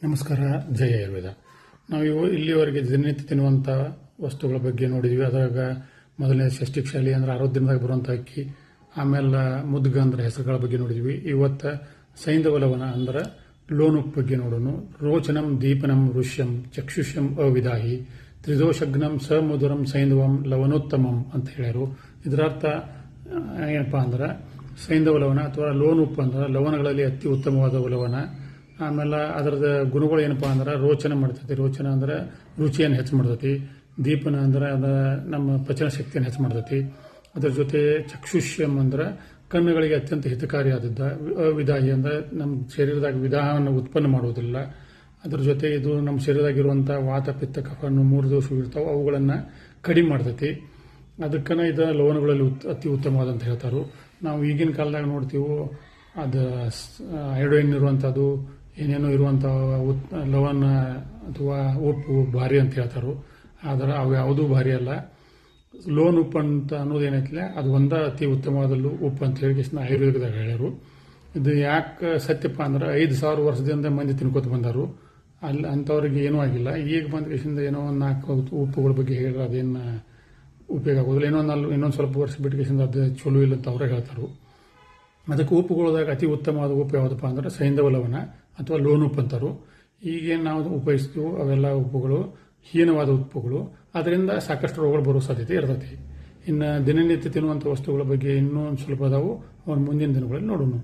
ನಮಸ್ಕಾರ. ಜಯ ಆಯುರ್ವೇದ. ನಾವು ಇಲ್ಲಿವರೆಗೆ ದಿನನಿತ್ಯ ತಿನ್ನುವಂಥ ವಸ್ತುಗಳ ಬಗ್ಗೆ ನೋಡಿದ್ವಿ. ಅದ್ರಾಗ ಮೊದಲನೇ ಷಷ್ಠಿಕ್ಷಾಲಿ ಅಂದ್ರೆ 60 ದಿನದಾಗ ಬರುವಂಥ ಅಕ್ಕಿ, ಆಮೇಲೆ ಮುದ್ಗ ಅಂದ್ರೆ ಹೆಸರುಗಳ ಬಗ್ಗೆ ನೋಡಿದ್ವಿ. ಇವತ್ತು ಸೈಂಧವ ಲವಣ ಅಂದ್ರೆ ಲೋನುಪ್ ಬಗ್ಗೆ ನೋಡೋಣ. ರೋಚನಂ ದೀಪನಂ ಋಷ್ಯಂ ಚಕ್ಷುಷ್ಯಂ ಅವಿದಾಹಿ ತ್ರಿದೋಷಗ್ನಂ ಸಮುದರಂ ಸೈಂಧವಂ ಲವಣೋತ್ತಮಂ ಅಂತ ಹೇಳ್ಯಾರು. ಇದರರ್ಥ ಏನಪ್ಪಾ ಅಂದ್ರೆ ಸೈಂಧವ ಲವಣ ಅಥವಾ ಲೋನುಪ್ ಅಂದ್ರೆ ಲವಣಗಳಲ್ಲಿ ಅತಿ ಉತ್ತಮವಾದ ಲವಣ. ಆಮೇಲೆ ಅದರದ ಗುಣಗಳು ಏನಪ್ಪಾ ಅಂದ್ರೆ ರೋಚನ ಮಾಡ್ತೈತಿ. ರೋಚನ ಅಂದ್ರೆ ರುಚಿಯನ್ನು ಹೆಚ್ಚು ಮಾಡ್ತೈತಿ. ದೀಪನ ಅಂದ್ರೆ ಅದ ನಮ್ಮ ಪಚನ ಶಕ್ತಿಯನ್ನು ಹೆಚ್ಚು ಮಾಡ್ತೈತಿ. ಅದರ ಜೊತೆ ಚಕ್ಷುಷ್ಯಂ ಅಂದ್ರೆ ಕಣ್ಣುಗಳಿಗೆ ಅತ್ಯಂತ ಹಿತಕಾರಿಯಾದದ್ದ. ಅವಿದಾಹಿ ಅಂದ್ರೆ ನಮ್ಮ ಶರೀರದಾಗ ವಿಧಾನವನ್ನು ಉತ್ಪನ್ನ ಮಾಡುವುದಿಲ್ಲ. ಅದರ ಜೊತೆ ಇದು ನಮ್ಮ ಶರೀರದಾಗಿರುವಂಥ ವಾತ ಪಿತ್ತ ಕಫ ಅನ್ನೋ 3 ದೋಷಗಳು ಇರ್ತಾವೆ, ಅವುಗಳನ್ನು ಕಡಿಮೆ ಮಾಡ್ತೈತಿ. ಅದಕ್ಕನ ಇದು ಲವಣಗಳಲ್ಲಿ ಅತಿ ಉತ್ತಮವಾದಂತ ಹೇಳ್ತಾರು. ನಾವು ಈಗಿನ ಕಾಲದಾಗ ನೋಡ್ತೀವಿ ಅದು ಐಡೋಯಿನ್ ಇರುವಂಥದ್ದು ಏನೇನೋ ಇರುವಂಥ ಲವಣ ಅಥವಾ ಉಪ್ಪು ಭಾರಿ ಅಂತ ಹೇಳ್ತಾರು. ಆದರೆ ಅವು ಯಾವುದೂ ಭಾರಿ ಅಲ್ಲ. ಲೋನ್ ಉಪ್ಪು ಅಂತ ಅನ್ನೋದೇನೈತಿಲ್ಲ, ಅದು ಒಂದೇ ಅತಿ ಉತ್ತಮವಾದ ಉಪ್ಪು ಅಂತ ಹೇಳಿ ಆಯುರ್ವೇದದಾಗ ಹೇಳ್ಯಾರು. ಇದು ಯಾಕೆ ಸತ್ಯಪ್ಪ ಅಂದ್ರೆ 5,000 ವರ್ಷದಿಂದ ಮಂದಿ ತಿನ್ಕೋತ ಬಂದಾರು. ಅಲ್ಲಿ ಅಂಥವ್ರಿಗೆ ಏನೂ ಆಗಿಲ್ಲ. ಈಗ ಬಂದ ದೇಶದಿಂದ ಏನೋ ಒಂದು 4 ಉಪ್ಪುಗಳ ಬಗ್ಗೆ ಹೇಳಿದ್ರೆ ಅದೇನು ಉಪಯೋಗ ಆಗೋದಿಲ್ಲ. ಇನ್ನೊಂದು ಸ್ವಲ್ಪ ವರ್ಷ ಬಿಟ್ಟು ಅದು ಚಲೋ ಇಲ್ಲ ಅಂತ ಅವರೇ ಹೇಳ್ತಾರೆ. ಅದಕ್ಕೆ ಉಪ್ಪುಗಳದಾಗ ಅತಿ ಉತ್ತಮವಾದ ಉಪ್ಪು ಯಾವುದಪ್ಪ ಅಂದ್ರೆ ಸೈಂಧವ ಲವಣ ಅಥವಾ ಲೋನ್ ಉಪ್ಪು ಅಂತಾರು. ಈಗೇನು ನಾವು ಉಪಯೋಗಿಸ್ತೀವೋ ಅವೆಲ್ಲ ಉಪ್ಪುಗಳು ಹೀನವಾದ ಉಪ್ಪುಗಳು. ಅದರಿಂದ ಸಾಕಷ್ಟು ರೋಗಗಳು ಬರೋ ಸಾಧ್ಯತೆ ಇರ್ತೈತಿ. ಇನ್ನು ದಿನನಿತ್ಯ ತಿನ್ನುವಂಥ ವಸ್ತುಗಳ ಬಗ್ಗೆ ಇನ್ನೂ ಒಂದು ಸ್ವಲ್ಪ ಅದಾವು. ಅವನು ಮುಂದಿನ ದಿನಗಳಲ್ಲಿ ನೋಡೋಣ.